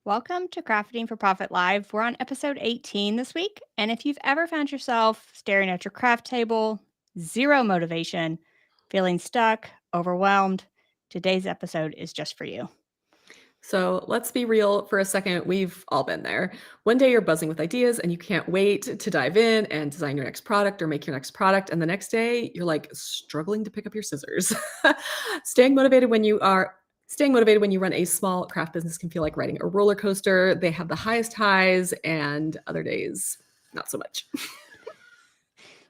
Welcome to Crafting for Profit Live. We're on episode 18 this week. And if you've ever found yourself staring at your craft table, zero motivation, feeling stuck, overwhelmed, today's episode is just for you. So let's be real for a second. We've all been there. One day you're buzzing with ideas and you can't wait to dive in and design your next product or make your next product. And the next day you're like struggling to pick up your scissors. Staying motivated when you are Staying motivated when you run a small craft business can feel like riding a roller coaster. They have the highest highs and other days, not so much.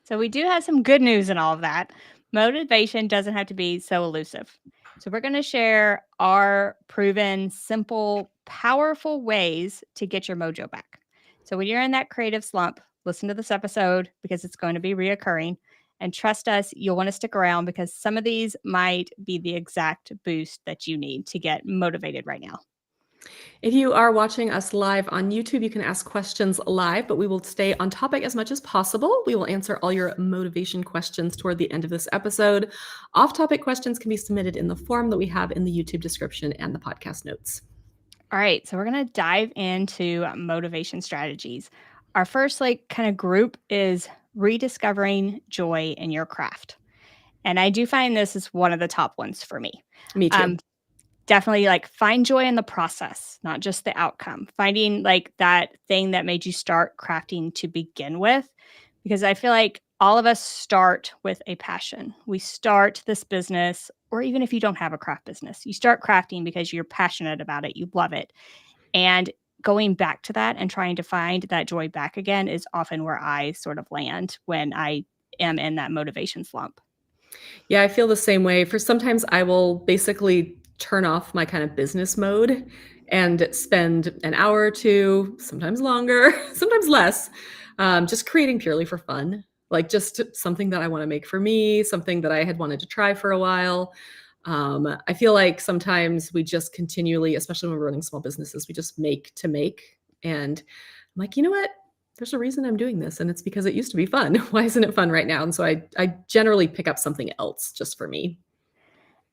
So, we do have some good news in all of that. Motivation doesn't have to be so elusive. So, we're going to share our proven, simple, powerful ways to get your mojo back. So, when you're in that creative slump, listen to this episode because it's going to be reoccurring. And trust us, you'll want to stick around because some of these might be the exact boost that you need to get motivated right now. If you are watching us live on YouTube, you can ask questions live, but we will stay on topic as much as possible. We will answer all your motivation questions toward the end of this episode. Off topic questions can be submitted in the form that we have in the YouTube description and the podcast notes. All right, so we're going to dive into motivation strategies. Our first kind of group is rediscovering joy in your craft. And I do find this is one of the top ones for me. Me too. Um, Definitely find joy in the process, not just the outcome. Finding that thing that made you start crafting to begin with, because I feel like all of us start with a passion. We start this business, or even if you don't have a craft business, you start crafting because you're passionate about it, you love it. And going back to that and trying to find that joy back again is often where I sort of land when I am in that motivation slump. Yeah, I feel the same way. For sometimes I will basically turn off my kind of business mode and spend an hour or two, sometimes longer, sometimes less, just creating purely for fun. Like just something that I want to make for me, something that I had wanted to try for a while. I feel like sometimes we just continually, especially when we're running small businesses, we just make to make. And I'm like, you know what? There's a reason I'm doing this, and it's because it used to be fun. Why isn't it fun right now? And so I generally pick up something else just for me.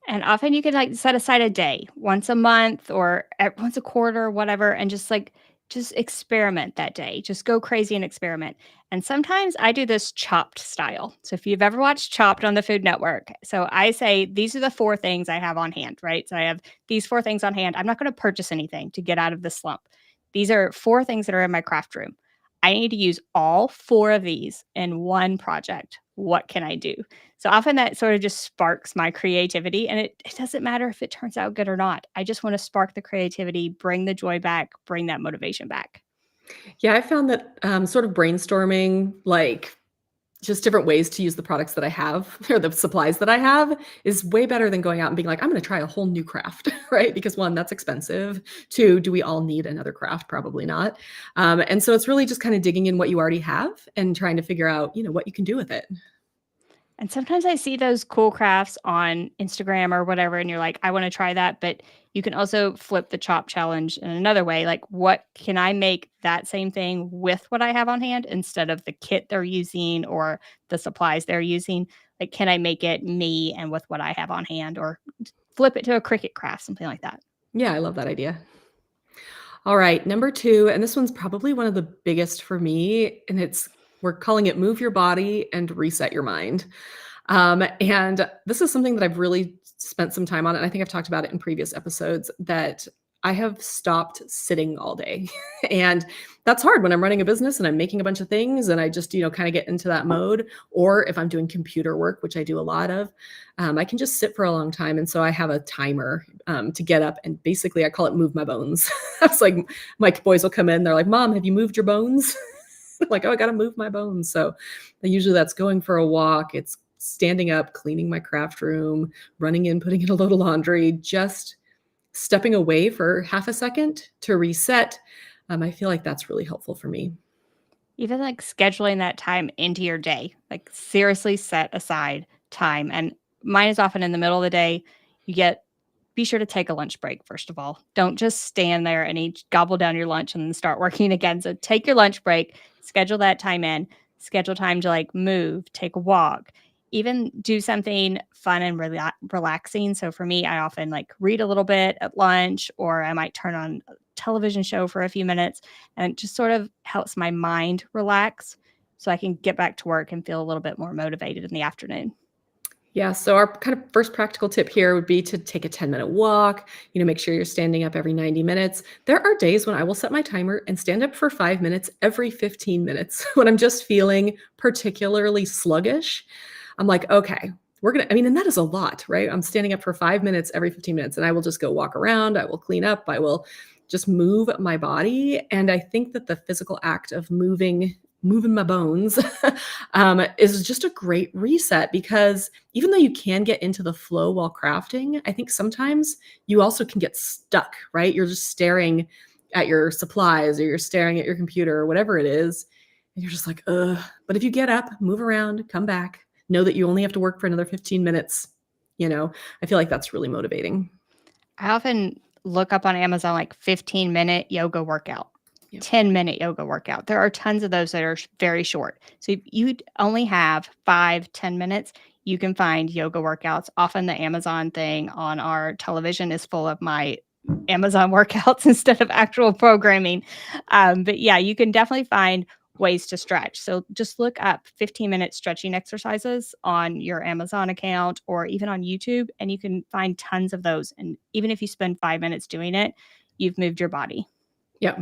And often you can set aside a day, once a month or once a quarter, whatever, and just experiment that day. Just go crazy and experiment. And sometimes I do this chopped style. So if you've ever watched Chopped on the Food Network, so I say these are the four things I have on hand, right? So I have these four things on hand. I'm not going to purchase anything to get out of the slump. These are four things that are in my craft room. I need to use all four of these in one project. What can I do? So often that sort of just sparks my creativity. And it doesn't matter if it turns out good or not. I just want to spark the creativity, bring the joy back, bring that motivation back. Yeah, I found that sort of brainstorming, like just different ways to use the products that I have or the supplies that I have is way better than going out and being like, I'm going to try a whole new craft, right? Because one, that's expensive. Two, do we all need another craft? Probably not. And so it's really just kind of digging in what you already have and trying to figure out, what you can do with it. And sometimes I see those cool crafts on Instagram or whatever, and you're like, I want to try that. But you can also flip the chop challenge in another way. Like, what can I make that same thing with what I have on hand instead of the kit they're using or the supplies they're using? Like, can I make it me and with what I have on hand or flip it to a Cricut craft, something like that? Yeah, I love that idea. All right, number two, and this one's probably one of the biggest for me, and we're calling it move your body and reset your mind. And this is something that I've really spent some time on, and I think I've talked about it in previous episodes, that I have stopped sitting all day. And that's hard when I'm running a business and I'm making a bunch of things and I just, kind of get into that mode. Or if I'm doing computer work, which I do a lot of, I can just sit for a long time. And so I have a timer to get up, and basically I call it move my bones. I was like, my boys will come in, they're like, Mom, have you moved your bones? I'm like, oh, I got to move my bones. So usually that's going for a walk. It's standing up, cleaning my craft room, running in, putting in a load of laundry, just stepping away for half a second to reset. I feel like that's really helpful for me. Even scheduling that time into your day, seriously set aside time. And mine is often in the middle of the day. Be sure to take a lunch break, first of all. Don't just stand there and eat, gobble down your lunch and then start working again. So take your lunch break, schedule that time in, schedule time to move, take a walk, even do something fun and relaxing. So for me, I often like read a little bit at lunch, or I might turn on a television show for a few minutes, and it just sort of helps my mind relax so I can get back to work and feel a little bit more motivated in the afternoon. Yeah, so our kind of first practical tip here would be to take a 10-minute walk, make sure you're standing up every 90 minutes. There are days when I will set my timer and stand up for 5 minutes every 15 minutes when I'm just feeling particularly sluggish. I'm like, "Okay, and that is a lot, right? I'm standing up for 5 minutes every 15 minutes, and I will just go walk around, I will clean up, I will just move my body, and I think that the physical act of moving my bones, is just a great reset because even though you can get into the flow while crafting, I think sometimes you also can get stuck, right? You're just staring at your supplies or you're staring at your computer or whatever it is, and you're just like, ugh. But if you get up, move around, come back, know that you only have to work for another 15 minutes, I feel like that's really motivating. I often look up on Amazon like 15-minute yoga workout, Yep. 10-minute yoga workout. There are tons of those that are very short. So if you only have 5, 10 minutes, you can find yoga workouts. Often the Amazon thing on our television is full of my Amazon workouts instead of actual programming. But yeah, you can definitely find ways to stretch. So just look up 15-minute stretching exercises on your Amazon account or even on YouTube, and you can find tons of those. And even if you spend 5 minutes doing it, you've moved your body. Yep.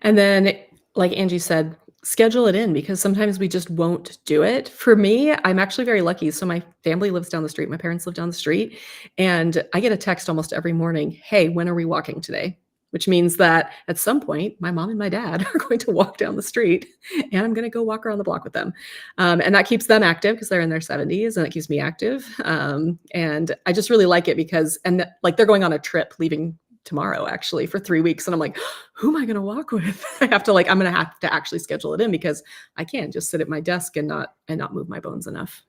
And then, like Angie said, schedule it in because sometimes we just won't do it. For me, I'm actually very lucky. So my family lives down the street. My parents live down the street. And I get a text almost every morning, "Hey, when are we walking today?" Which means that at some point, my mom and my dad are going to walk down the street and I'm going to go walk around the block with them. And that keeps them active because they're in their 70s and it keeps me active. And I just really like it because, like they're going on a trip leaving tomorrow actually for 3 weeks. And I'm like, who am I going to walk with? I'm going to have to actually schedule it in because I can't just sit at my desk and not move my bones enough.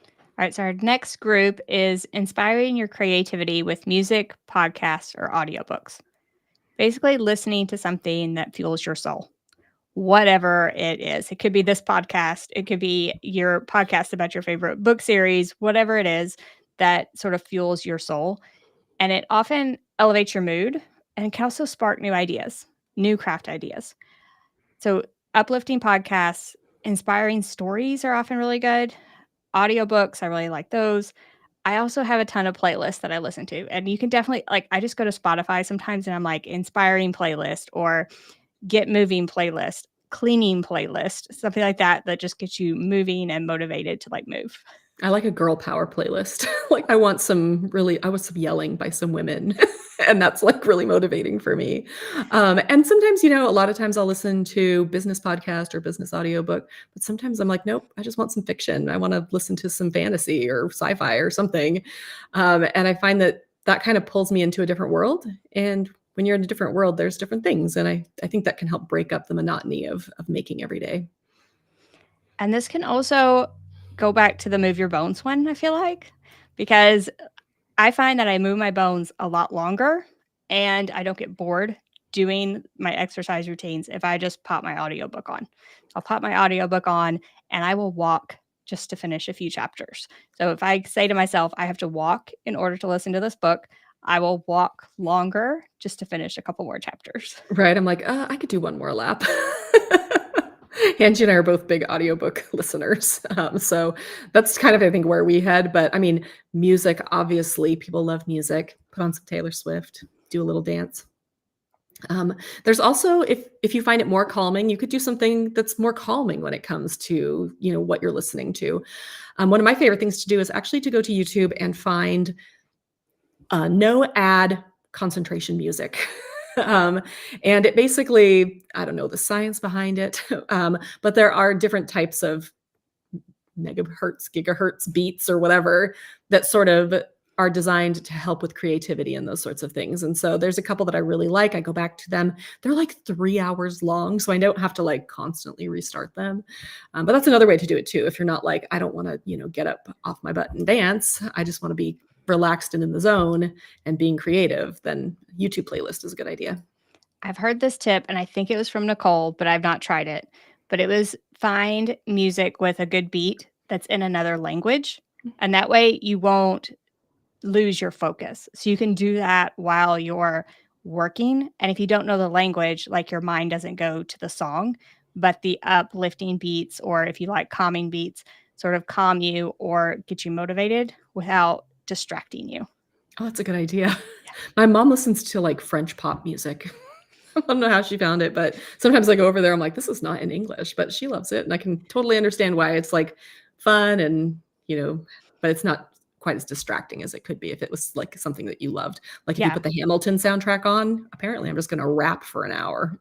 All right, so our next group is inspiring your creativity with music, podcasts, or audiobooks. Basically, listening to something that fuels your soul, whatever it is. It could be this podcast, it could be your podcast about your favorite book series, whatever it is that sort of fuels your soul. And it often elevates your mood and can also spark new ideas, new craft ideas. So, uplifting podcasts, inspiring stories are often really good. Audiobooks, I really like those. I also have a ton of playlists that I listen to, and you can definitely like I just go to Spotify sometimes and I'm like inspiring playlist or get moving playlist, cleaning playlist, something like that that just gets you moving and motivated to like move. I like a girl power playlist. Like I want some yelling by some women. And that's like really motivating for me. And sometimes, a lot of times I'll listen to business podcast or business audiobook, but sometimes I'm like, nope, I just want some fiction. I want to listen to some fantasy or sci-fi or something. And I find that that kind of pulls me into a different world. And when you're in a different world, there's different things. And I think that can help break up the monotony of making every day. And this can also go back to the move your bones one, I feel like, because I find that I move my bones a lot longer and I don't get bored doing my exercise routines if I just pop my audiobook on. I'll pop my audiobook on and I will walk just to finish a few chapters. So if I say to myself, I have to walk in order to listen to this book, I will walk longer just to finish a couple more chapters. Right, I'm like, I could do one more lap." Angie and I are both big audiobook listeners, so that's kind of, I think, where we head, but, I mean, music, obviously, people love music. Put on some Taylor Swift, do a little dance. There's also if you find it more calming, you could do something that's more calming when it comes to, what you're listening to. One of my favorite things to do is actually to go to YouTube and find no ad concentration music. um, and it basically, I don't know the science behind it, but there are different types of megahertz, gigahertz beats or whatever that sort of are designed to help with creativity and those sorts of things. And so there's a couple that I really like. I go back to them. They're like 3 hours long, so I don't have to like constantly restart them. But that's another way to do it too. If you're not like, I don't want to, get up off my butt and dance. I just want to be relaxed and in the zone and being creative, then YouTube playlist is a good idea. I've heard this tip and I think it was from Nicole, but I've not tried it. But it was find music with a good beat that's in another language. And that way you won't lose your focus. So you can do that while you're working. And if you don't know the language, like your mind doesn't go to the song, but the uplifting beats, or if you like calming beats, sort of calm you or get you motivated without distracting you. Oh, that's a good idea. Yeah. My mom listens to, like, French pop music. I don't know how she found it, but sometimes I go over there, I'm like, "This is not in English," but she loves it, and I can totally understand why it's, like, fun and, but it's not quite as distracting as it could be if it was, like, something that you loved. Like, if you Yeah. put the Hamilton soundtrack on, apparently I'm just gonna rap for an hour.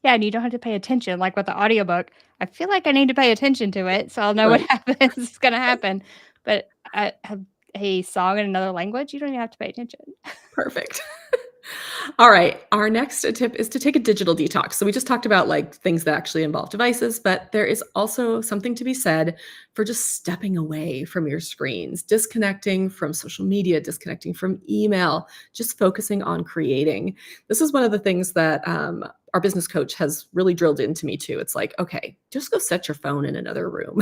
Yeah. And you don't have to pay attention. Like with the audiobook, I feel like I need to pay attention to it so I'll know what Right. happens is going to happen. But a song in another language, you don't even have to pay attention. Perfect. All right. Our next tip is to take a digital detox. So we just talked about like things that actually involve devices, but there is also something to be said for just stepping away from your screens, disconnecting from social media, disconnecting from email, just focusing on creating. This is one of the things that our business coach has really drilled into me too. It's like, okay, just go set your phone in another room.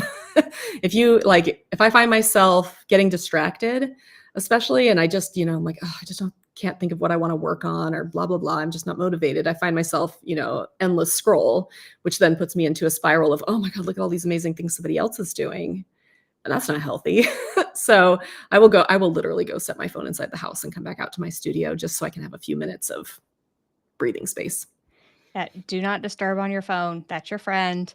If I find myself getting distracted, especially, and I just, I'm like, oh, I just can't think of what I want to work on or blah, blah, blah. I'm just not motivated. I find myself, endless scroll, which then puts me into a spiral of, oh my God, look at all these amazing things somebody else is doing. And that's not healthy. So I will literally go set my phone inside the house and come back out to my studio just so I can have a few minutes of breathing space. Do not disturb on your phone. That's your friend.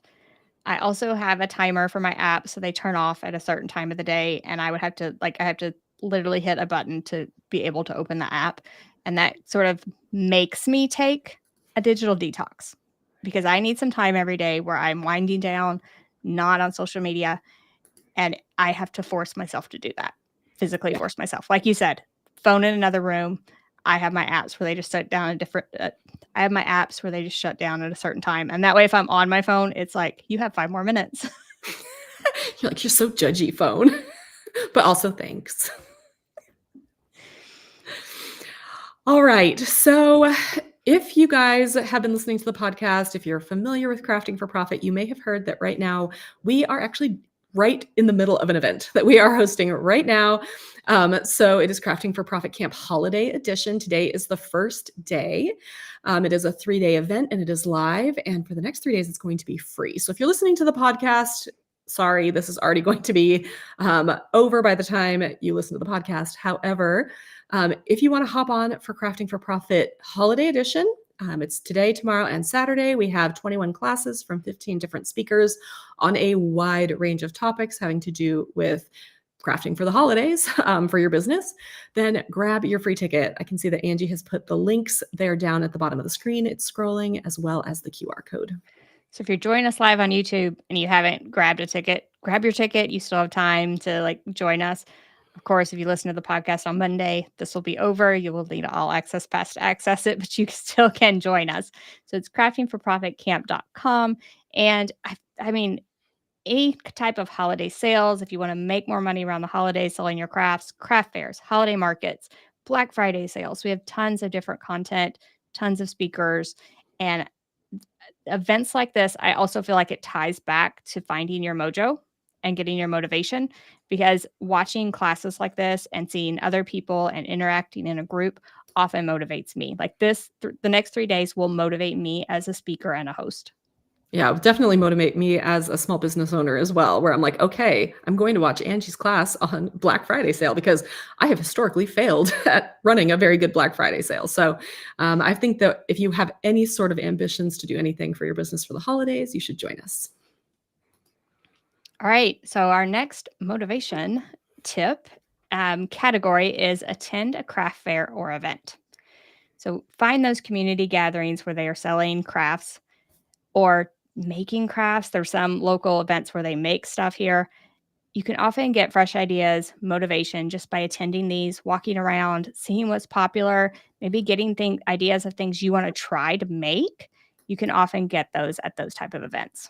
I also have a timer for my app, so they turn off at a certain time of the day, and I have to literally hit a button to be able to open the app, and that sort of makes me take a digital detox because I need some time every day where I'm winding down, not on social media, and I have to force myself to do that. Physically Yeah. force myself. Like you said, phone in another room. I have my apps where they just shut down I have my apps where they just shut down at a certain time. And that way if I'm on my phone, it's like, you have 5 more minutes. You're so judgy, phone, but also thanks. All right. So, if you guys have been listening to the podcast, if you're familiar with Crafting for Profit, you may have heard that right now we are actually right in the middle of an event that we are hosting right now. So, it is Crafting for Profit Camp Holiday Edition. Today is the first day. It is a 3-day event and it is live. And for the next 3 days, it's going to be free. So, if you're listening to the podcast, sorry, this is already going to be over by the time you listen to the podcast. However, if you want to hop on for Crafting for Profit Holiday Edition, it's today, tomorrow, and Saturday. We have 21 classes from 15 different speakers on a wide range of topics having to do with crafting for the holidays for your business. Then grab your free ticket. I can see that Angie has put the links there down at the bottom of the screen. It's scrolling as well as the QR code. So if you're joining us live on YouTube and you haven't grabbed a ticket, grab your ticket. You still have time to join us. Of course, if you listen to the podcast on Monday, this will be over. You will need all access pass to access it, but you still can join us. So it's craftingforprofitcamp.com. And I mean, any type of holiday sales, if you want to make more money around the holidays selling your crafts, craft fairs, holiday markets, Black Friday sales. We have tons of different content, tons of speakers, and events like this, I also feel like it ties back to finding your mojo and getting your motivation because watching classes like this and seeing other people and interacting in a group often motivates me. Like the next 3 days will motivate me as a speaker and a host. Yeah, it would definitely motivate me as a small business owner as well, where I'm like, okay, I'm going to watch Angie's class on Black Friday sale because I have historically failed at running a very good Black Friday sale. So I think that if you have any sort of ambitions to do anything for your business for the holidays, you should join us. All right. So our next motivation tip category is attend a craft fair or event. So find those community gatherings where they are selling crafts or making crafts. There's some local events where they make stuff here. You can often get fresh ideas, motivation just by attending these, walking around, seeing what's popular, maybe getting ideas of things you want to try to make. You can often get those at those type of events.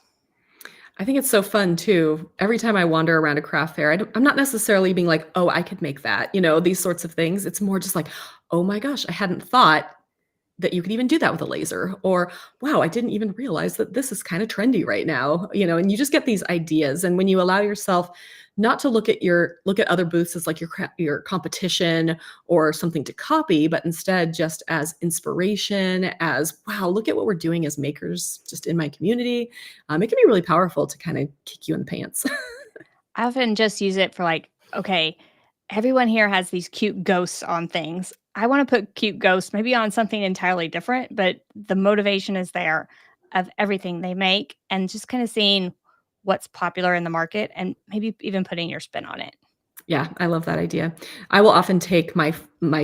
I think it's so fun too. Every time I wander around a craft fair, I'm not necessarily being like, oh, I could make that, these sorts of things. It's more just like, oh my gosh, I hadn't thought that you could even do that with a laser, or wow, I didn't even realize that this is kind of trendy right now, and you just get these ideas. And when you allow yourself not to look at other booths as like your competition or something to copy, but instead just as inspiration, as wow, look at what we're doing as makers just in my community. It can be really powerful to kind of kick you in the pants. I often just use it for like, okay, everyone here has these cute ghosts on things. I want to put cute ghosts maybe on something entirely different, but the motivation is there of everything they make and just kind of seeing what's popular in the market and maybe even putting your spin on it. Yeah, I love that idea. I will often take my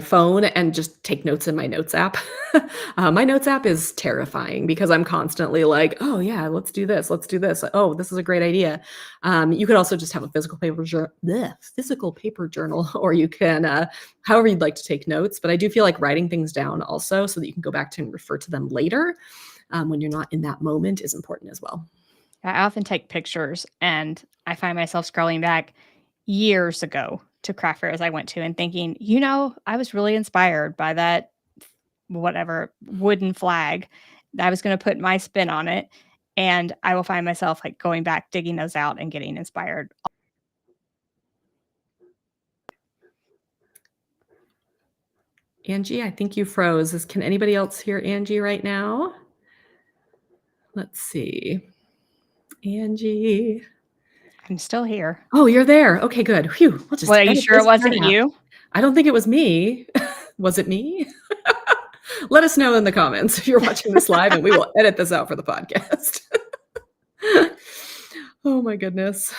phone and just take notes in my notes app. My notes app is terrifying because I'm constantly like, "Oh yeah, let's do this. Let's do this. Oh, this is a great idea." You could also just have a physical paper journal, or you can, however you'd like to take notes. But I do feel like writing things down also, so that you can go back to and refer to them later, when you're not in that moment, is important as well. I often take pictures and I find myself scrolling back years ago to craft fairs I went to and thinking, I was really inspired by that whatever wooden flag. I was going to put my spin on it. And I will find myself like going back, digging those out and getting inspired. Angie, I think you froze. Can anybody else hear Angie right now? Let's see. Angie. I'm still here. Oh, you're there. Okay, good. Phew. We'll Well, just are you edit sure it this part wasn't out. you? I don't think it was me. Was it me? Let us know in the comments if you're watching this live, and we will edit this out for the podcast. Oh my goodness.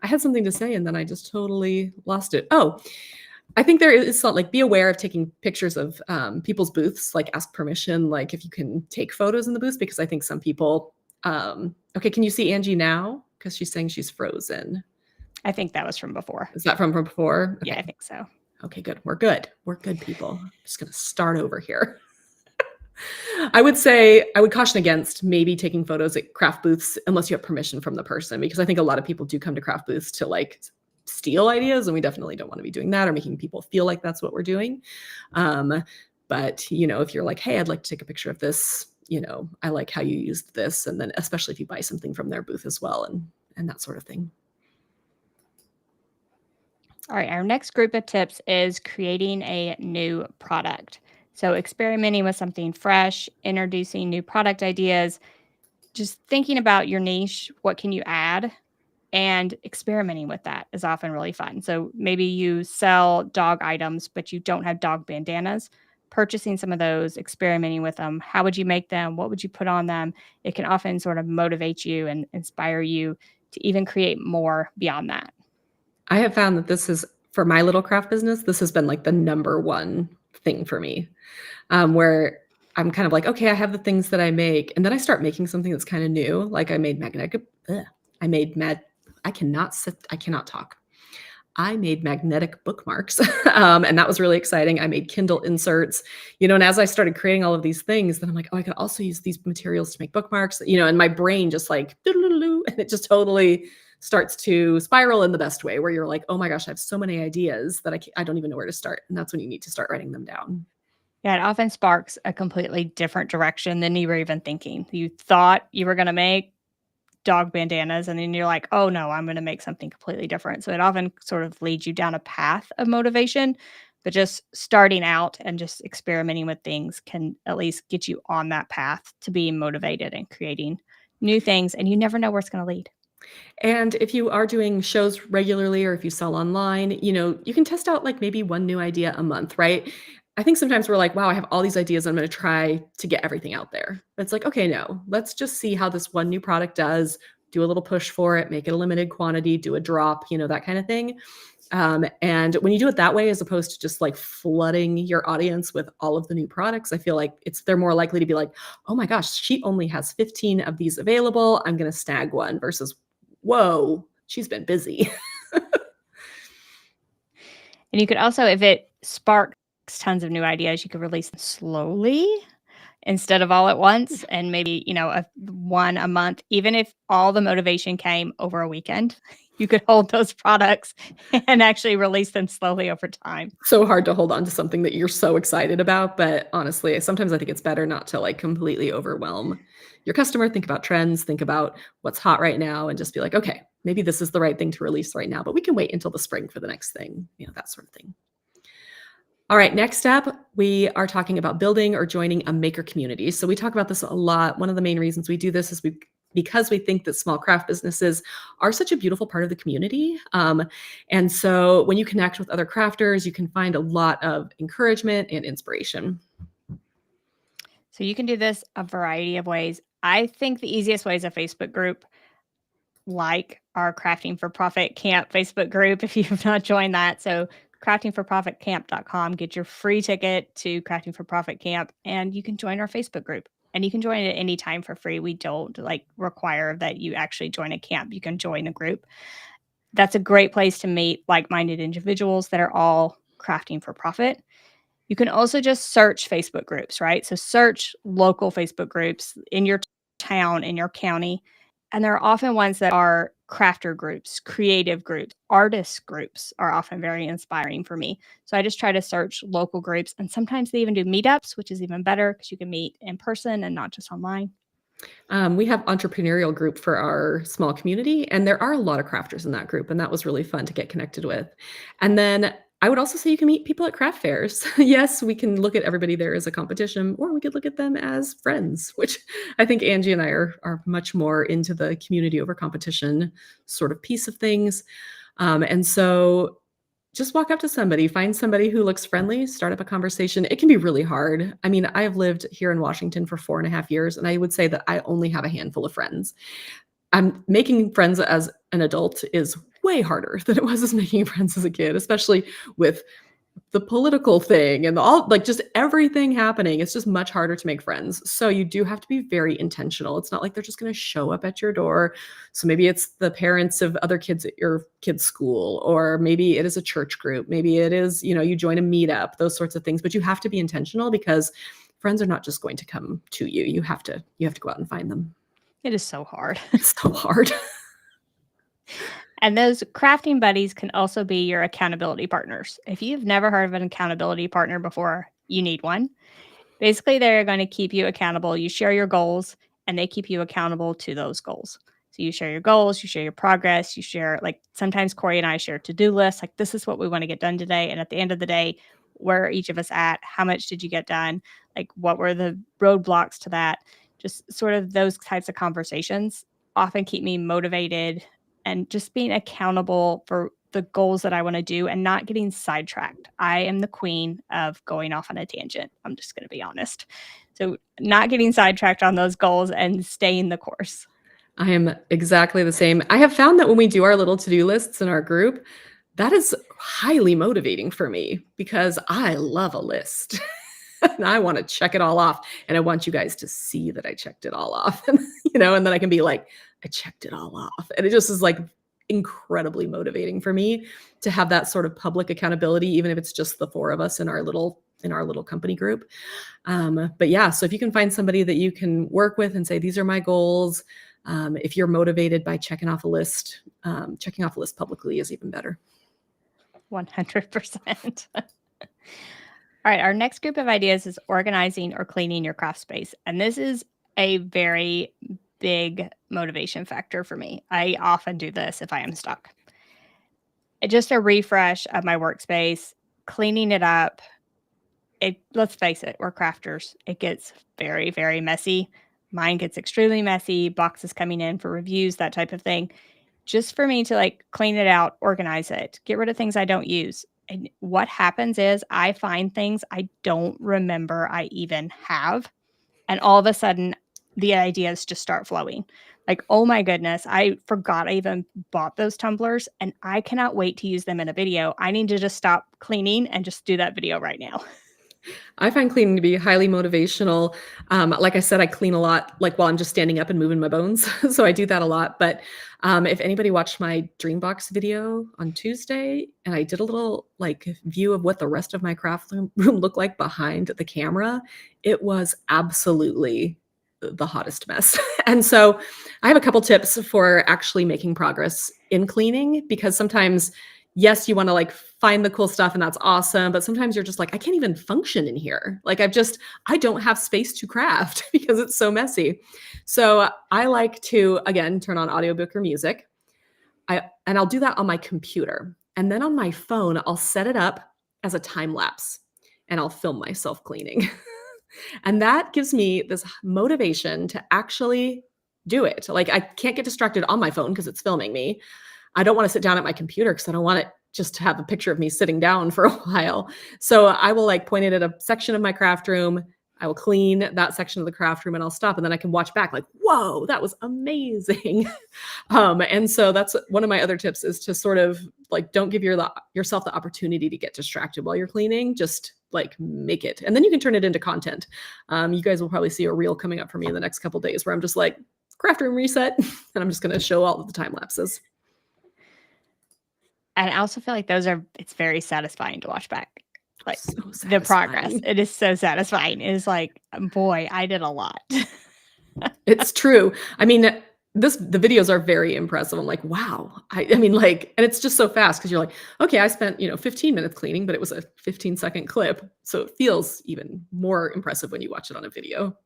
I had something to say and then I just totally lost it. Oh, I think there is something like be aware of taking pictures of people's booths, like ask permission, like if you can take photos in the booths, because I think some people, okay, can you see Angie now? Because she's saying she's frozen. I think that was from before. Is that from before? Yeah, I Okay. think so. Okay, good. We're good. We're good, people. I'm just going to start over here. I would say I would caution against maybe taking photos at craft booths unless you have permission from the person, because I think a lot of people do come to craft booths to like steal ideas, and we definitely don't want to be doing that or making people feel like that's what we're doing. But if you're like, hey, I'd like to take a picture of this, I like how you used this, and then especially if you buy something from their booth as well, and that sort of thing. All right, our next group of tips is creating a new product. So, experimenting with something fresh, introducing new product ideas, just thinking about your niche, what can you add, and experimenting with that is often really fun. So, maybe you sell dog items, but you don't have dog bandanas. Purchasing some of those, experimenting with them. How would you make them? What would you put on them? It can often sort of motivate you and inspire you to even create more beyond that. I have found that this is for my little craft business, this has been like the number one thing for me, where I'm kind of like, okay, I have the things that I make, and then I start making something that's kind of new. Like I made magnetic, ugh, I made mad, I cannot talk. I made magnetic bookmarks, and that was really exciting. I made Kindle inserts, and as I started creating all of these things, then I'm like, oh, I could also use these materials to make bookmarks, and my brain just like, and it just totally starts to spiral in the best way, where you're like, oh my gosh, I have so many ideas that I don't even know where to start. And that's when you need to start writing them down. Yeah, it often sparks a completely different direction than you were even thinking. You thought you were going to make dog bandanas, and then you're like, oh no, I'm going to make something completely different. So it often sort of leads you down a path of motivation, but just starting out and just experimenting with things can at least get you on that path to being motivated and creating new things. And you never know where it's going to lead. And if you are doing shows regularly, or if you sell online, you can test out like maybe one new idea a month, right? I think sometimes we're like, wow, I have all these ideas. I'm going to try to get everything out there. But it's like, okay, no, let's just see how this one new product does, do a little push for it, make it a limited quantity, do a drop, that kind of thing. And when you do it that way, as opposed to just like flooding your audience with all of the new products, I feel like they're more likely to be like, oh my gosh, she only has 15 of these available. I'm going to snag one, versus, whoa, she's been busy. And you could also, if it sparks tons of new ideas, you could release them slowly instead of all at once, and maybe, one a month, even if all the motivation came over a weekend, you could hold those products and actually release them slowly over time. So hard to hold on to something that you're so excited about, but honestly, sometimes I think it's better not to, like, completely overwhelm your customer. Think about trends, think about what's hot right now, and just be like, "Okay, maybe this is the right thing to release right now, but we can wait until the spring for the next thing," that sort of thing. All right, next up, we are talking about building or joining a maker community. So we talk about this a lot. One of the main reasons we do this is because we think that small craft businesses are such a beautiful part of the community. And so when you connect with other crafters, you can find a lot of encouragement and inspiration. So you can do this a variety of ways. I think the easiest way is a Facebook group, like our Crafting for Profit Camp Facebook group if you've not joined that. So craftingforprofitcamp.com, get your free ticket to Crafting for Profit Camp, and you can join our Facebook group. And you can join it any time for free. We don't require that you actually join a camp. You can join a group. That's a great place to meet like-minded individuals that are all crafting for profit. You can also just search Facebook groups, right? So search local Facebook groups in your town, in your county. And there are often ones that are crafter groups, creative groups, artist groups are often very inspiring for me. So I just try to search local groups. And sometimes they even do meetups, which is even better because you can meet in person and not just online. We have entrepreneurial group for our small community, and there are a lot of crafters in that group, and that was really fun to get connected with. And then I would also say you can meet people at craft fairs. Yes, we can look at everybody there as a competition, or we could look at them as friends, which I think Angie and I are much more into the community over competition sort of piece of things. And so just walk up to somebody, find somebody who looks friendly, start up a conversation. It can be really hard. I mean, I have lived here in Washington for 4.5 years, and I would say that I only have a handful of friends. I'm making friends as an adult is way harder than it was as making friends as a kid, especially with the political thing and all like just everything happening. It's just much harder to make friends. So you do have to be very intentional. It's not like they're just going to show up at your door. So maybe it's the parents of other kids at your kid's school, or maybe it is a church group. Maybe it is, you join a meetup, those sorts of things. But you have to be intentional because friends are not just going to come to you. You have to go out and find them. It is so hard. It's so hard. And those crafting buddies can also be your accountability partners. If you've never heard of an accountability partner before, you need one. Basically, they're going to keep you accountable. You share your goals, and they keep you accountable to those goals. So you share your goals, you share your progress, you share, sometimes Corey and I share to-do lists, like this is what we want to get done today. And at the end of the day, where are each of us at? How much did you get done? Like what were the roadblocks to that? Just sort of those types of conversations often keep me motivated and just being accountable for the goals that I want to do and not getting sidetracked. I am the queen of going off on a tangent. I'm just going to be honest. So, not getting sidetracked on those goals and staying the course. I am exactly the same. I have found that when we do our little to-do lists in our group, that is highly motivating for me because I love a list. And I want to check it all off. And I want you guys to see that I checked it all off. And then I can be like, I checked it all off. And it just is like incredibly motivating for me to have that sort of public accountability, even if it's just the four of us in our little company group. But yeah, so if you can find somebody that you can work with and say, these are my goals. If you're motivated by checking off a list publicly is even better. 100%. All right, our next group of ideas is organizing or cleaning your craft space. And this is a very big motivation factor for me. I often do this if I am stuck. Just a refresh of my workspace, cleaning it up. Let's face it, we're crafters. It gets very, very messy. Mine gets extremely messy, boxes coming in for reviews, that type of thing. Just for me to clean it out, organize it, get rid of things I don't use. And what happens is I find things I don't remember I even have. And all of a sudden, the ideas just start flowing. Like, oh my goodness, I forgot I even bought those tumblers and I cannot wait to use them in a video. I need to just stop cleaning and just do that video right now. I find cleaning to be highly motivational. Like I said, I clean a lot, like while I'm just standing up and moving my bones. So I do that a lot. But if anybody watched my Dreambox video on Tuesday, and I did a little view of what the rest of my craft room looked like behind the camera, it was absolutely the hottest mess. And so I have a couple tips for actually making progress in cleaning, because sometimes, yes, you want to like find the cool stuff and that's awesome, but sometimes you're just like, I can't even function in here. Like I don't have space to craft because it's so messy. So I like to, again, turn on audiobook or music. I'll do that on my computer. And then on my phone, I'll set it up as a time lapse and I'll film myself cleaning. And that gives me this motivation to actually do it. Like I can't get distracted on my phone because it's filming me. I don't want to sit down at my computer because I don't want it just to have a picture of me sitting down for a while. So I will like point it at a section of my craft room. I will clean that section of the craft room and I'll stop, and then I can watch back like, whoa, that was amazing. And so that's one of my other tips, is to sort of like, don't give yourself the opportunity to get distracted while you're cleaning. Just like make it, and then you can turn it into content. You guys will probably see a reel coming up for me in the next couple days where I'm just like, craft room reset, and I'm just going to show all of the time lapses. And I also feel like it's very satisfying to watch back. Like So the progress. satisfying. It is so satisfying. It is like, boy, I did a lot. It's true. I mean, the videos are very impressive. I'm like, wow. I mean, like, and it's just so fast because you're like, okay, I spent, 15 minutes cleaning, but it was a 15-second clip. So it feels even more impressive when you watch it on a video.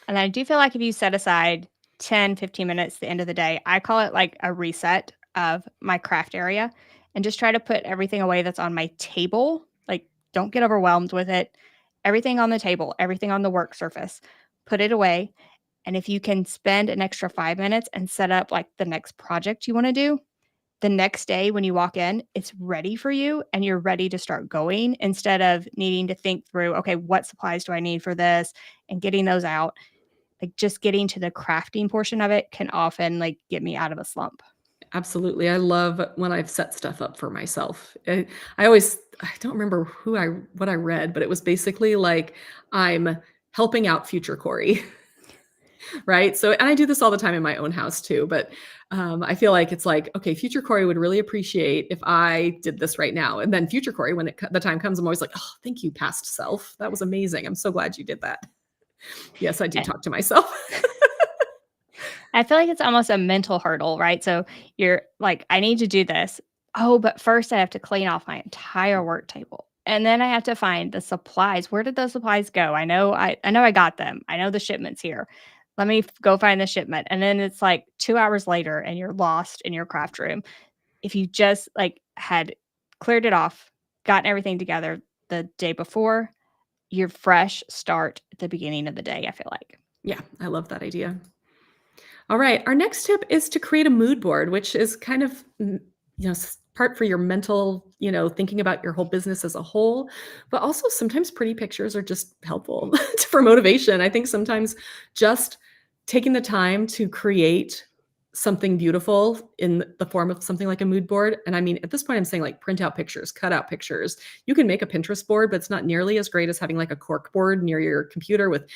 And I do feel like if you set aside 10, 15 minutes at the end of the day, I call it like a reset of my craft area, and just try to put everything away that's on my table. Like, don't get overwhelmed with it. Everything on the table, everything on the work surface, put it away. And if you can spend an extra 5 minutes and set up like the next project you want to do, the next day when you walk in, it's ready for you and you're ready to start going, instead of needing to think through, okay, what supplies do I need for this, and getting those out. Like, just getting to the crafting portion of it can often like get me out of a slump. Absolutely. I love when I've set stuff up for myself. I don't remember what I read, but it was basically like I'm helping out future Corey. Right? So, and I do this all the time in my own house too, but I feel like it's like, okay, future Corey would really appreciate if I did this right now. And then future Corey, when the time comes, I'm always like, oh, thank you, past self. That was amazing. I'm so glad you did that. Yes, I do And talk to myself. I feel like it's almost a mental hurdle, right? So you're like, I need to do this. Oh, but first I have to clean off my entire work table. And then I have to find the supplies. Where did those supplies go? I know I got them. I know the shipment's here. Let me go find the shipment. And then it's like 2 hours later and you're lost in your craft room. If you just like had cleared it off, gotten everything together the day before, your fresh start at the beginning of the day, I feel like. Yeah, I love that idea. All right. Our next tip is to create a mood board, which is kind of, part for your mental, thinking about your whole business as a whole, but also sometimes pretty pictures are just helpful for motivation. I think sometimes just taking the time to create something beautiful in the form of something like a mood board. And I mean, at this point, I'm saying like print out pictures, cut out pictures. You can make a Pinterest board, but it's not nearly as great as having like a cork board near your computer with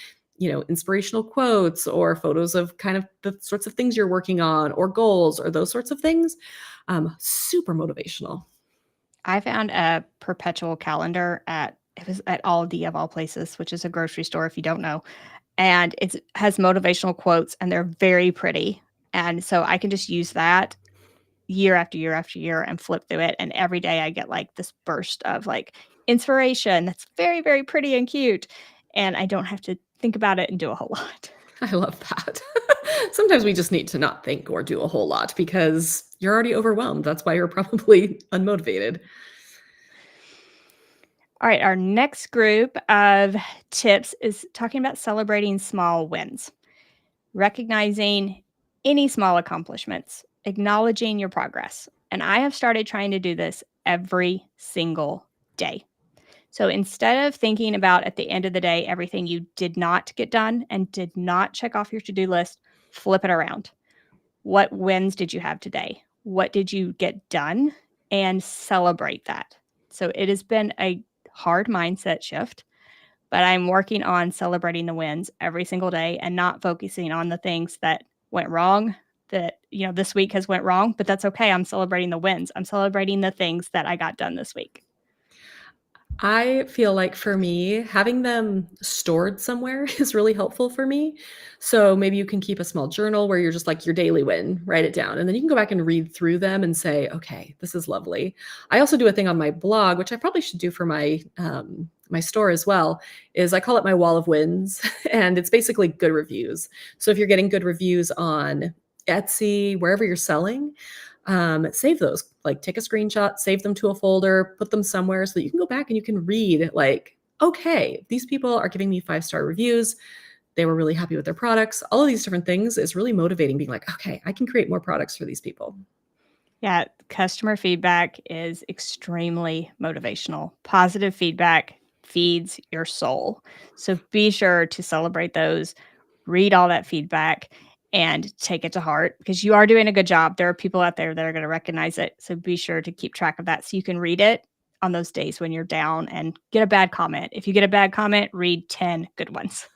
inspirational quotes or photos of kind of the sorts of things you're working on or goals or those sorts of things. Super motivational. I found a perpetual calendar it was at Aldi of all places, which is a grocery store if you don't know. And it has motivational quotes and they're very pretty. And so I can just use that year after year after year and flip through it. And every day I get like this burst of like inspiration that's very, very pretty and cute. And I don't have to think about it and do a whole lot. I love that. Sometimes we just need to not think or do a whole lot because you're already overwhelmed. That's why you're probably unmotivated. All right, our next group of tips is talking about celebrating small wins, recognizing any small accomplishments, acknowledging your progress. And I have started trying to do this every single day. So instead of thinking about at the end of the day everything you did not get done and did not check off your to do list, flip it around. What wins did you have today? What did you get done? And celebrate that. So it has been a hard mindset shift, but I'm working on celebrating the wins every single day and not focusing on the things that went wrong, that, this week has went wrong, but that's okay. I'm celebrating the wins. I'm celebrating the things that I got done this week. I feel like for me, having them stored somewhere is really helpful for me. So maybe you can keep a small journal where you're just like your daily win, write it down, and then you can go back and read through them and say, okay, this is lovely. I also do a thing on my blog, which I probably should do for my store as well, is I call it my wall of wins, and it's basically good reviews. So if you're getting good reviews on Etsy, wherever you're selling, save those. Like take a screenshot, save them to a folder, put them somewhere so that you can go back and you can read like, okay, these people are giving me 5-star reviews. They were really happy with their products. All of these different things is really motivating, being like, okay, I can create more products for these people. Yeah, customer feedback is extremely motivational. Positive feedback feeds your soul. So be sure to celebrate those, read all that feedback, and take it to heart because you are doing a good job. There are people out there that are going to recognize it. So be sure to keep track of that so you can read it on those days when you're down and get a bad comment. If you get a bad comment, read 10 good ones.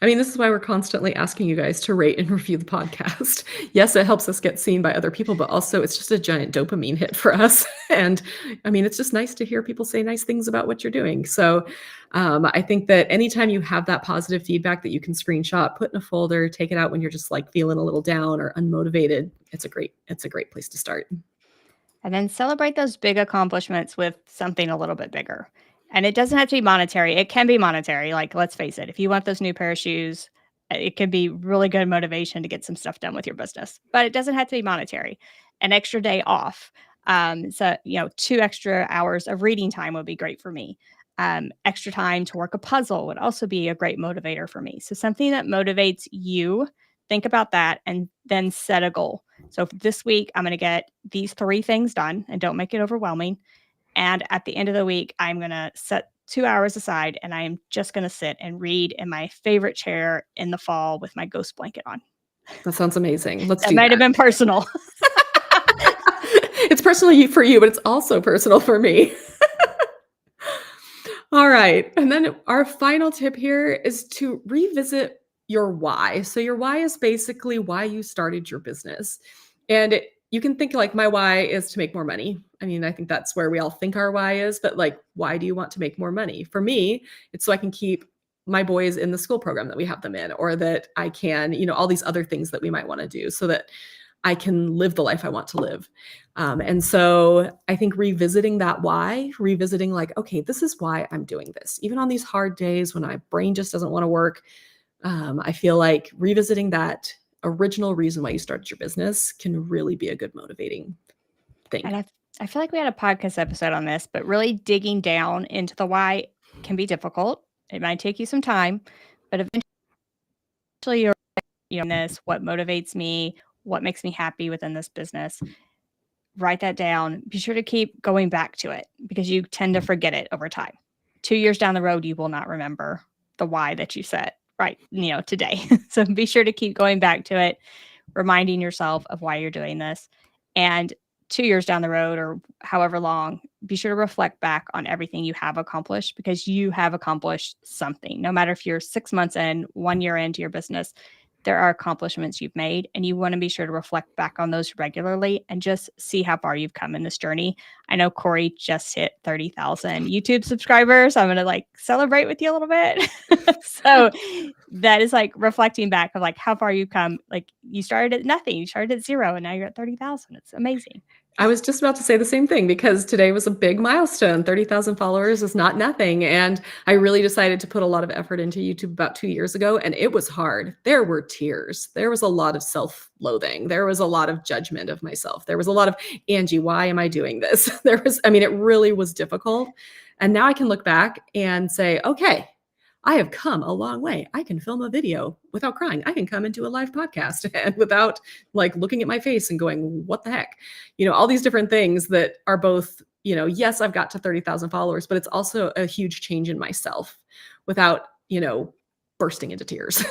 I mean, this is why we're constantly asking you guys to rate and review the podcast. Yes, it helps us get seen by other people, but also it's just a giant dopamine hit for us. And I mean, it's just nice to hear people say nice things about what you're doing. So I think that anytime you have that positive feedback that you can screenshot, put in a folder, take it out when you're just like feeling a little down or unmotivated, it's a great place to start. And then celebrate those big accomplishments with something a little bit bigger. And it doesn't have to be monetary. It can be monetary. Like, let's face it, if you want those new pair of shoes, it can be really good motivation to get some stuff done with your business, but it doesn't have to be monetary. An extra day off. So, 2 extra hours of reading time would be great for me. Extra time to work a puzzle would also be a great motivator for me. So, something that motivates you, think about that and then set a goal. So this week, I'm going to get these 3 things done and don't make it overwhelming. And at the end of the week, I'm going to set 2 hours aside and I am just going to sit and read in my favorite chair in the fall with my ghost blanket on. That sounds amazing. Let's That do might have that. been personal. It's personal for you, but it's also personal for me. All right. And then our final tip here is to revisit your why. So, your why is basically why you started your business. And you can think like, my why is to make more money. I mean, I think that's where we all think our why is, but like, why do you want to make more money? For me, it's so I can keep my boys in the school program that we have them in, or that I can, all these other things that we might want to do so that I can live the life I want to live. And so I think revisiting that why, revisiting like, okay, this is why I'm doing this. Even on these hard days when my brain just doesn't want to work, I feel like revisiting that original reason why you started your business can really be a good motivating thing. And I feel like we had a podcast episode on this, but really digging down into the why can be difficult. It might take you some time, but eventually this, what motivates me, what makes me happy within this business. Write that down. Be sure to keep going back to it because you tend to forget it over time. 2 years down the road, you will not remember the why that you set right, today. So be sure to keep going back to it, reminding yourself of why you're doing this. And 2 years down the road or however long, be sure to reflect back on everything you have accomplished because you have accomplished something. No matter if you're 6 months in, 1 year into your business, there are accomplishments you've made, and you want to be sure to reflect back on those regularly and just see how far you've come in this journey. I know Corey just hit 30,000 YouTube subscribers. I'm going to like celebrate with you a little bit. So that is like reflecting back of like how far you've come. Like you started at nothing, you started at 0, and now you're at 30,000. It's amazing. I was just about to say the same thing because today was a big milestone. 30,000 followers is not nothing. And I really decided to put a lot of effort into YouTube about 2 years ago, and it was hard. There were tears. There was a lot of self-loathing. There was a lot of judgment of myself. There was a lot of, Angie, why am I doing this? It really was difficult. And now I can look back and say, okay, I have come a long way. I can film a video without crying. I can come into a live podcast and without like looking at my face and going, what the heck? All these different things that are both, yes, I've got to 30,000 followers, but it's also a huge change in myself without, bursting into tears.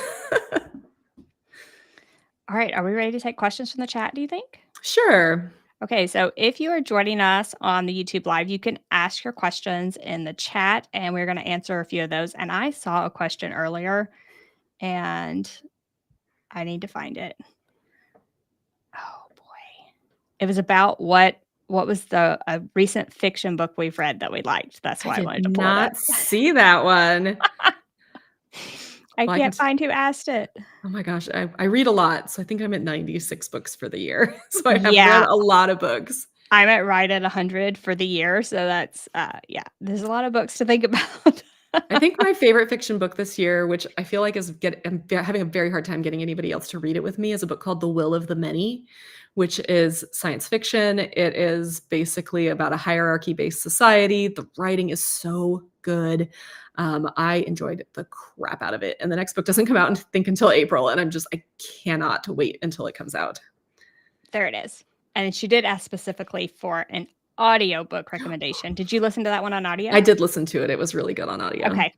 All right. Are we ready to take questions from the chat, do you think? Sure. Okay, so if you are joining us on the YouTube Live, you can ask your questions in the chat, and we're going to answer a few of those. And I saw a question earlier, and I need to find it. Oh boy, it was about what what was the a recent fiction book we've read that we liked? That's I why I did wanted to pull it up. not see that one. I Well, I can can't find who asked it. oh my gosh, I read a lot, so I think I'm at 96 books for the year. So I have read Yeah, a lot of books. I'm at right at 100 for the year, so that's, yeah, there's a lot of books to think about. I think my favorite fiction book this year, which I feel like I'm having a very hard time getting anybody else to read it with me, is a book called The Will of the Many, which is science fiction. It is basically about a hierarchy-based society. The writing is so good. I enjoyed the crap out of it. And the next book doesn't come out until April, and I cannot wait until it comes out. There it is. And she did ask specifically for an audiobook recommendation. Did you listen to that one on I audio? did listen to it. It was really good on audio. Okay.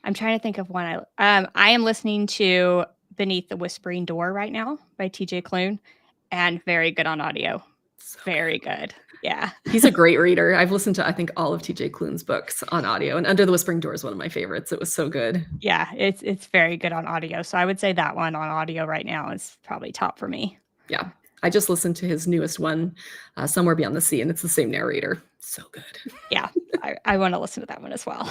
I'm trying to think of one I am listening to Beneath the Whispering Door right now by TJ Klune, and very good on audio. So Very good. good. Yeah. He's a great reader. I've listened to, I think, all of TJ Klune's books on audio, and Under the Whispering Door is one of my favorites. It was so good. Yeah, it's very good on audio. So I would say that one on audio right now is probably top for me. Yeah. I just listened to his newest one, Somewhere Beyond the Sea, and it's the same narrator. So good. Yeah, I wanna listen to that one as well.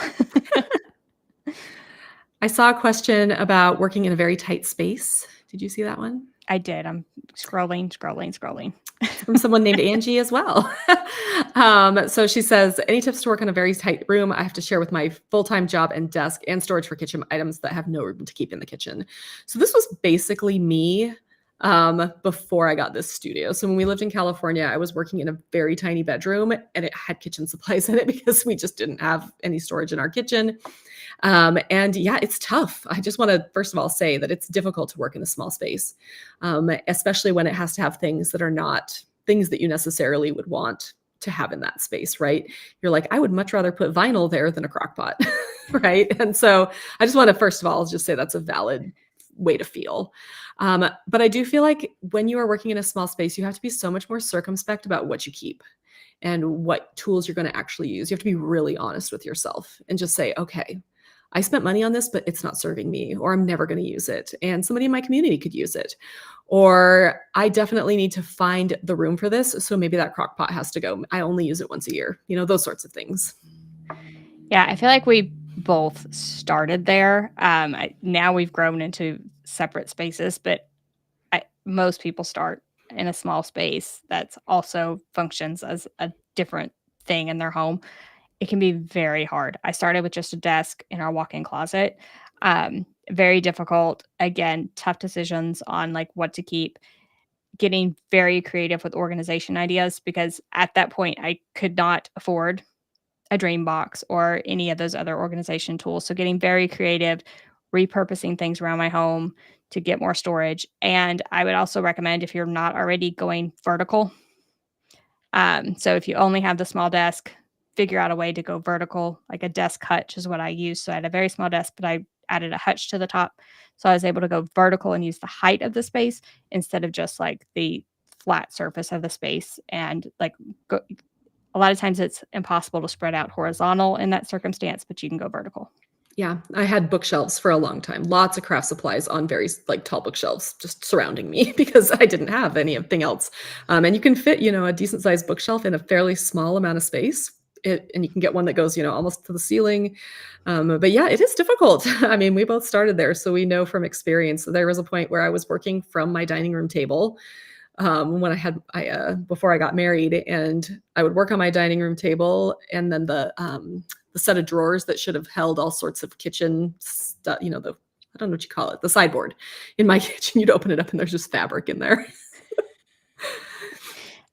I saw a question about working in a very tight space. Did you see that one? I did. I'm scrolling. It's from someone named Angie as well. So she says, any tips to work in a very tight room? I have to share with my full-time job and desk and storage for kitchen items that have no room to keep in the kitchen. So this was basically me before I got this studio. So when we lived in California, I was working in a very tiny bedroom and it had kitchen supplies in it because we just didn't have any storage in our kitchen. And yeah, it's tough. I just want to, first of all, say that it's difficult to work in a small space, especially when it has to have things that are not things that you necessarily would want to have in that space, right? You're like, I would much rather put vinyl there than a crock pot, right? And so I just want to, first of all, just say that's a valid way to feel. But I do feel like when you are working in a small space, you have to be so much more circumspect about what you keep and what tools you're going to actually use. You have to be really honest with yourself and just say, okay, I spent money on this, but it's not serving me, or I'm never going to use it. And somebody in my community could use it. Or I definitely need to find the room for this. So maybe that crock pot has to go. I only use it once a year, those sorts of things. Yeah, I feel like we both started there. Now we've grown into separate spaces, but most people start in a small space that's also functions as a different thing in their home. It can be very hard. I started with just a desk in our walk-in closet. Very difficult. Again, tough decisions on like what to keep. Getting very creative with organization ideas because at that point I could not afford a dream box or any of those other organization tools. So getting very creative, repurposing things around my home to get more storage. And I would also recommend if you're not already going vertical. So if you only have the small desk, figure out a way to go vertical, like a desk hutch is what I use. So I had a very small desk, but I added a hutch to the top. So I was able to go vertical and use the height of the space instead of just like the flat surface of the space and like go, a lot of times it's impossible to spread out horizontal in that circumstance, but you can go vertical. Yeah, I had bookshelves for a long time. Lots of craft supplies on very like tall bookshelves just surrounding me because I didn't have anything else. And you can fit, a decent sized bookshelf in a fairly small amount of space. And you can get one that goes, almost to the ceiling. But yeah, it is difficult. I mean, we both started there, so we know from experience. There was a point where I was working from my dining room table when before I got married, and I would work on my dining room table, and then the set of drawers that should have held all sorts of kitchen stuff, I don't know what you call it, the sideboard in my kitchen. You'd open it up and there's just fabric in there.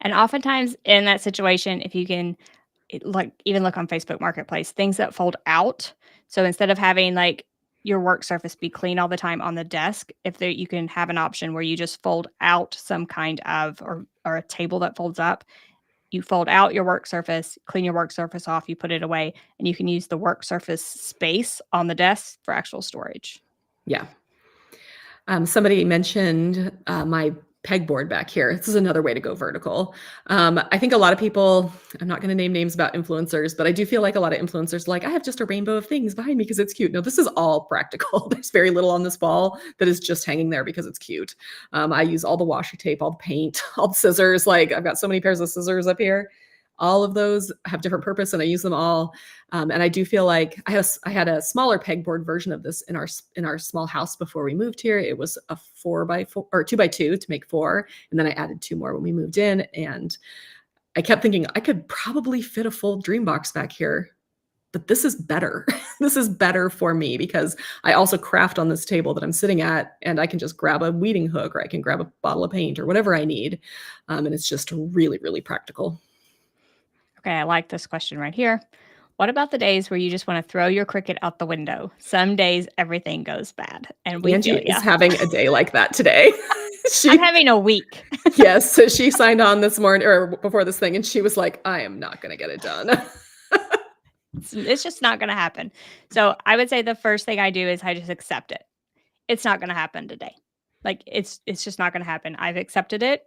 And oftentimes in that situation, if you can even look on Facebook Marketplace, things that fold out. So instead of having like your work surface be clean all the time on the desk, you can have an option where you just fold out some kind of or a table that folds up. You fold out your work surface, clean your work surface off, you put it away, and you can use the work surface space on the desk for actual storage. Yeah. Somebody mentioned my pegboard back here. This is another way to go vertical. I think a lot of people, I'm not going to name names about influencers, but I do feel like a lot of influencers like, I have just a rainbow of things behind me because it's cute. No, this is all practical. There's very little on this wall that is just hanging there because it's cute. I use all the washi tape, all the paint, all the scissors. Like I've got so many pairs of scissors up here. All of those have different purpose and I use them all. And I do feel like I had a smaller pegboard version of this in our small house before we moved here. It was a 4x4 or 2x2 to make 4. And then I added 2 more when we moved in. And I kept thinking I could probably fit a full dream box back here, but this is better. This is better for me because I also craft on this table that I'm sitting at and I can just grab a weeding hook or I can grab a bottle of paint or whatever I need. And it's just really, really practical. Okay, I like this question right here. What about the days where you just want to throw your Cricut out the window? Some days everything goes bad, and we Angie feel is ya. having a day like that today. I'm She having a week. yes, so she signed on this morning or before this thing, and she was like, "I am not gonna get it done." It's just not going to happen. So I would say the first thing I do is I just accept it. It's not going to happen today. Like it's just not going to happen. I've accepted it.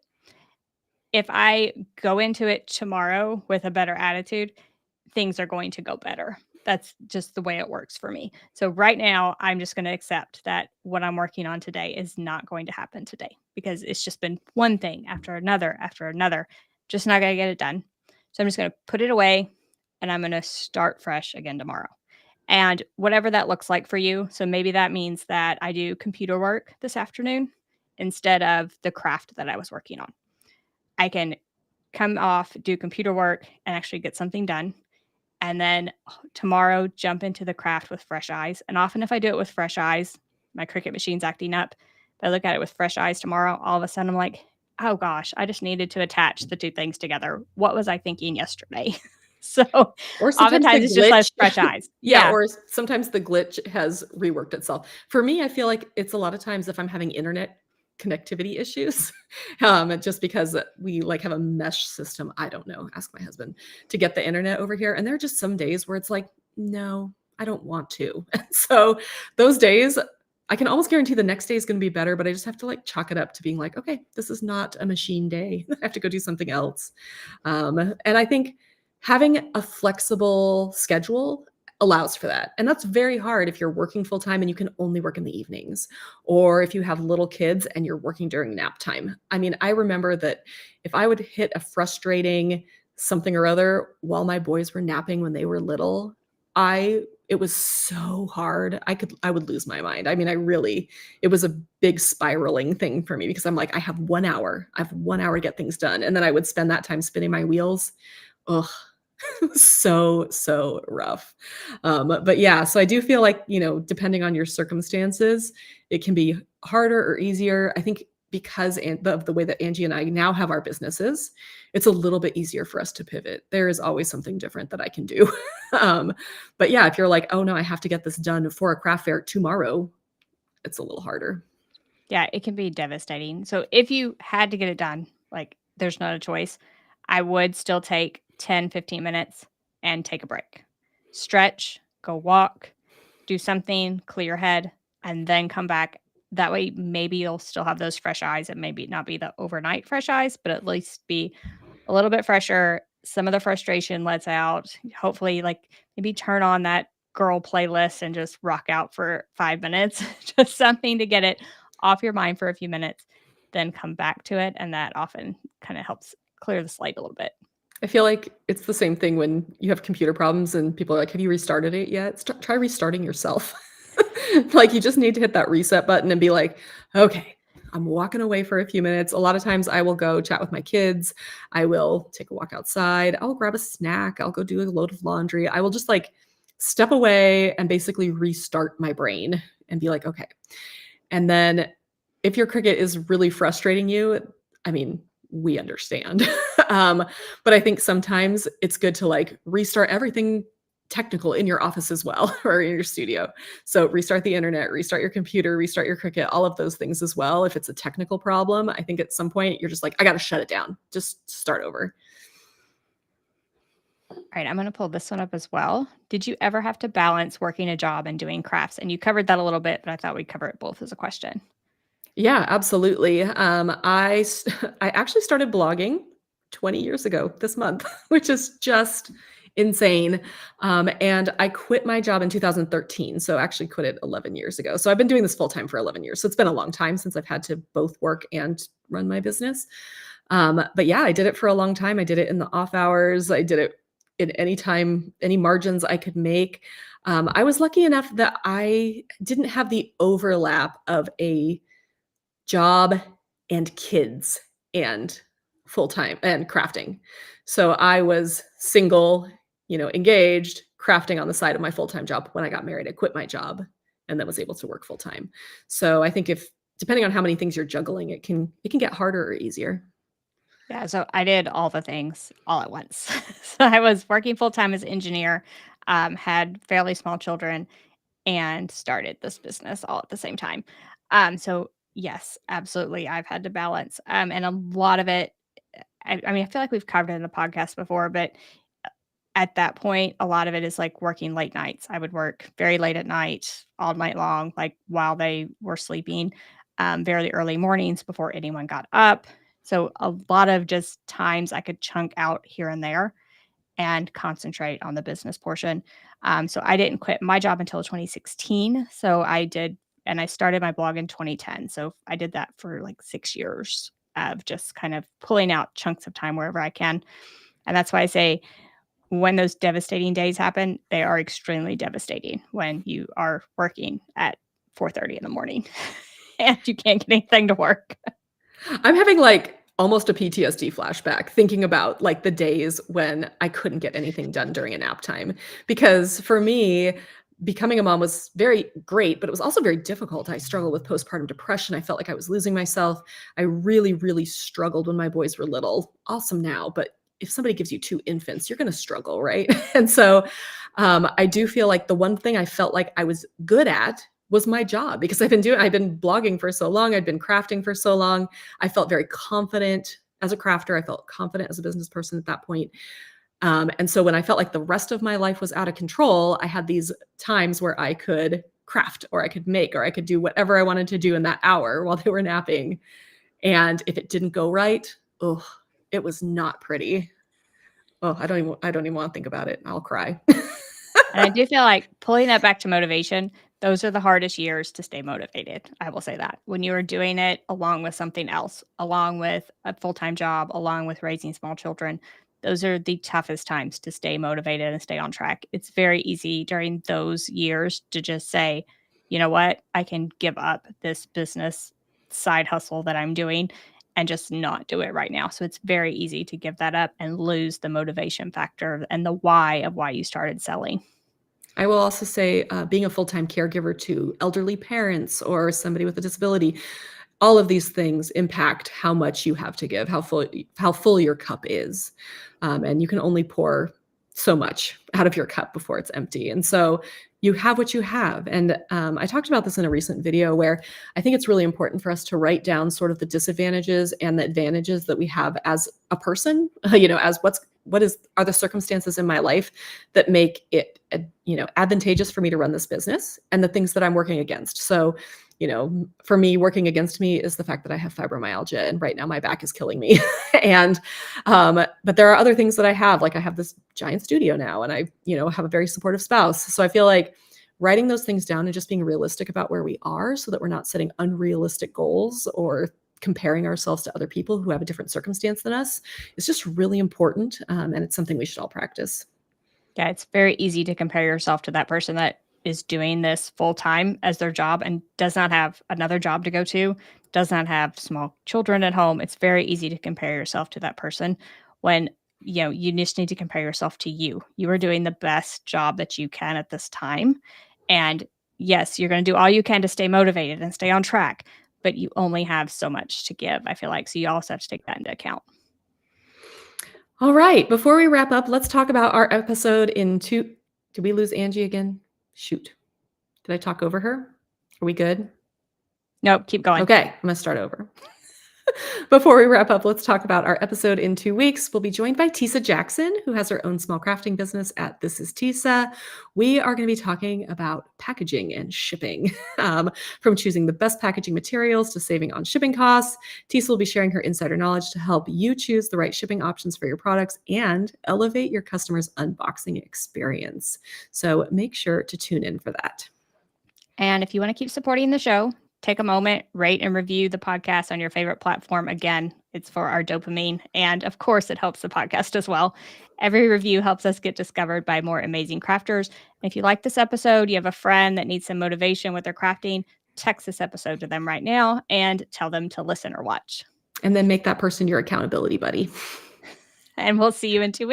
If I go into it tomorrow with a better attitude, things are going to go better. That's just the way it works for me. So right now, I'm just going to accept that what I'm working on today is not going to happen today because it's just been one thing after another, just not going to get it done. So I'm just going to put it away and I'm going to start fresh again tomorrow. And whatever that looks like for you. So maybe that means that I do computer work this afternoon instead of the craft that I was working on. I can come off, do computer work, and actually get something done. And then tomorrow, jump into the craft with fresh eyes. And often, if I do it with fresh eyes, my Cricut machine's acting up. But I look at it with fresh eyes tomorrow, all of a sudden, I'm like, oh gosh, I just needed to attach the 2 things together. What was I thinking yesterday? So Or sometimes the oftentimes, it's just like fresh glitch eyes. yeah, Yeah. or sometimes the glitch has reworked itself. For me, I feel like it's a lot of times if I'm having internet connectivity issues, just because we, like, have a mesh system, I don't know, ask my husband, to get the internet over here, and there are just some days where it's like, "No, I don't want to." So, those days, I can almost guarantee the next day is gonna be better, but I just have to, like, chalk it up to being like, "Okay, this is not a machine day. I have to go do something else." And I think having a flexible schedule allows for that. And that's very hard if you're working full time and you can only work in the evenings, or if you have little kids and you're working during nap time. I mean, I remember that if I would hit a frustrating something or other while my boys were napping when they were little, it was so hard. I would lose my mind. I mean, it was a big spiraling thing for me because I'm like, I have 1 hour. I have 1 hour to get things done. And then I would spend that time spinning my wheels. Ugh, so rough. But yeah, so I do feel like, depending on your circumstances, it can be harder or easier. I think because of the way that Angie and I now have our businesses, it's a little bit easier for us to pivot. There is always something different that I can do. um, but yeah, if you're like, oh no, I have to get this done for a craft fair tomorrow, it's a little harder. Yeah, it can be devastating. So if you had to get it done, like there's not a choice, I would still take 10, 15 minutes and take a break. Stretch, go walk, do something, clear your head, and then come back. That way, maybe you'll still have those fresh eyes. It maybe not be the overnight fresh eyes, but at least be a little bit fresher. Some of the frustration lets out. Hopefully, like maybe turn on that girl playlist and just rock out for 5 minutes, just something to get it off your mind for a few minutes, then come back to it. And that often kind of helps clear the slate a little bit. I feel like it's the same thing when you have computer problems and people are like, "Have you restarted it yet?" Try restarting yourself. Like, you just need to hit that reset button and be like, "Okay, I'm walking away for a few minutes." A lot of times I will go chat with my kids. I will take a walk outside. I'll grab a snack. I'll go do a load of laundry. I will just, like, step away and basically restart my brain and be like, "Okay." And then if your Cricut is really frustrating you, I mean, we understand. um, but I think sometimes it's good to like restart everything technical in your office as well or in your studio. So restart the internet, restart your computer, restart your Cricut, all of those things as well. If it's a technical problem, I think at some point you're just like, I got to shut it down. Just start over. All right, I'm going to pull this one up as well. Did you ever have to balance working a job and doing crafts? And you covered that a little bit, but I thought we'd cover it both as a question. Yeah, absolutely. I actually started blogging 20 years ago this month, which is just insane. And I quit my job in 2013, so actually quit it 11 years ago. So I've been doing this full time for 11 years. So it's been a long time since I've had to both work and run my business. But yeah, I did it for a long time. I did it in the off hours. I did it in any time, any margins I could make. I was lucky enough that I didn't have the overlap of a job and kids and full-time and crafting. So I was single, engaged, crafting on the side of my full-time job. When I got married, I quit my job and then was able to work full-time. So I think if depending on how many things you're juggling, it can get harder or easier. Yeah, so I did all the things all at once. So I was working full time as an engineer, had fairly small children, and started this business all at the same time. So yes, absolutely, I've had to balance, and a lot of it. I mean, I feel like we've covered it in the podcast before, but at that point, a lot of it is like working late nights. I would work very late at night, all night long, like while they were sleeping, very early mornings before anyone got up. So a lot of just times I could chunk out here and there and concentrate on the business portion. So I didn't quit my job until 2016. So I did, and I started my blog in 2010. So I did that for like 6 years of just kind of pulling out chunks of time wherever I can. And that's why I say when those devastating days happen, they are extremely devastating when you are working at 4:30 in the morning and you can't get anything to work. I'm having like almost a PTSD flashback thinking about like the days when I couldn't get anything done during a nap time. Because for me, becoming a mom was very great, but it was also very difficult. I struggled with postpartum depression. I felt like I was losing myself. I really, really struggled when my boys were little. Awesome now, but if somebody gives you two infants, you're going to struggle, right? And so I do feel like the one thing I felt like I was good at was my job because I've been blogging for so long. I'd been crafting for so long. I felt very confident as a crafter. I felt confident as a business person at that point. And so when I felt like the rest of my life was out of control, I had these times where I could craft or I could make or I could do whatever I wanted to do in that hour while they were napping. And if it didn't go right, oh, it was not pretty. Oh, I don't even want to think about it. I'll cry. And I do feel like pulling that back to motivation, those are the hardest years to stay motivated. I will say that. When you are doing it along with something else, along with a full-time job, along with raising small children, those are the toughest times to stay motivated and stay on track. It's very easy during those years to just say, "You know what? I can give up this business side hustle that I'm doing and just not do it right now." So it's very easy to give that up and lose the motivation factor and the why of why you started selling. I will also say, being a full-time caregiver to elderly parents or somebody with a disability, all of these things impact how much you have to give, how full your cup is, and you can only pour so much out of your cup before it's empty. And so you have what you have. And I talked about this in a recent video where I think it's really important for us to write down sort of the disadvantages and the advantages that we have as a person. As what is are the circumstances in my life that make it advantageous for me to run this business, and the things that I'm working against. So for me, working against me is the fact that I have fibromyalgia, and right now my back is killing me. and but there are other things that I have, like I have this giant studio now, and I have a very supportive spouse. So I feel like writing those things down and just being realistic about where we are, so that we're not setting unrealistic goals or comparing ourselves to other people who have a different circumstance than us, is just really important, and it's something we should all practice. Yeah, it's very easy to compare yourself to that person that is doing this full time as their job and does not have another job to go to, does not have small children at home. It's very easy to compare yourself to that person when you just need to compare yourself to you. You are doing the best job that you can at this time. And yes, you're going to do all you can to stay motivated and stay on track, but you only have so much to give, I feel like. So you also have to take that into account. All right, before we wrap up, let's talk about our episode in two. Did we lose Angie again? Shoot. Did I talk over her? Are we good? Nope, keep going. Okay, I'm gonna start over. Before we wrap up, let's talk about our episode in 2 weeks. We'll be joined by Tisa Jackson, who has her own small crafting business at This Is Tisa. We are going to be talking about packaging and shipping, from choosing the best packaging materials to saving on shipping costs. Tisa will be sharing her insider knowledge to help you choose the right shipping options for your products and elevate your customers' unboxing experience. So make sure to tune in for that. And if you want to keep supporting the show, take a moment, rate and review the podcast on your favorite platform. Again, it's for our dopamine. And of course, it helps the podcast as well. Every review helps us get discovered by more amazing crafters. And if you like this episode, you have a friend that needs some motivation with their crafting, text this episode to them right now and tell them to listen or watch. And then make that person your accountability buddy. And we'll see you in 2 weeks.